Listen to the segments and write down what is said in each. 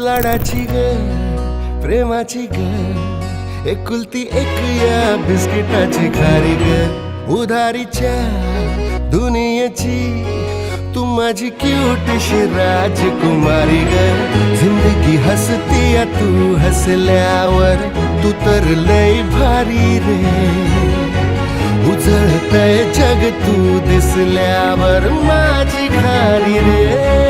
लाडाची ग प्रेमाची ग एकुलती एक या बिस्किटाची खारी ग उधारीच्या दुनियेची तू माझी क्यूटशी राजकुमारी ग जिंदगी हसती या तू हसल्यावर तू तर लय भारी रे उजळतय जग तू दिसल्यावर माझी खारी रे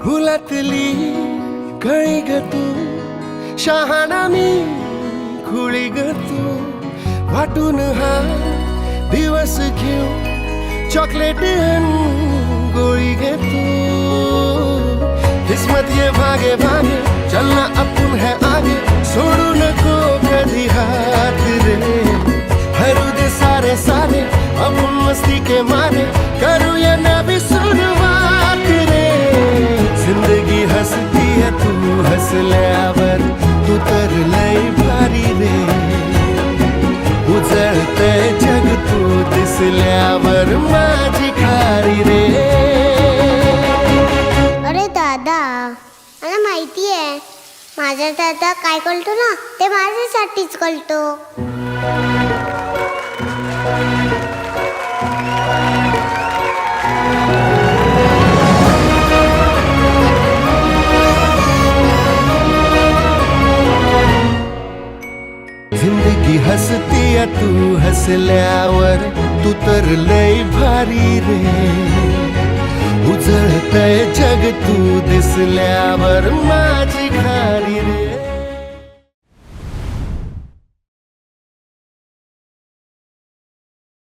फुलातली कळी ग तू शहाणा मी खुळी ग तू वाटून हा दिवस घेऊ चॉकलेट गोळी ग तू किस्मत ये भागे भागे चलना अपन है आगे छोड़ू नको कधी हाथ रे हरू दे सारे सारे अपन मस्ती के मारे करू ये नवी शुरुआत रे जिंदगी हसती है तू हसल्यावर तू तर लय भारी रे उजळतय जग तू दिसल्यावर माझी खारी रे अरे दादा मला माहिती आहे माझा दादा काय करतो ना ते माझ्यासाठीच करतो जिंदगी हसती या तू हसल्यावर तू तर लय भारी रे उजळतय जग तू दिसल्यावर माझी खारी रे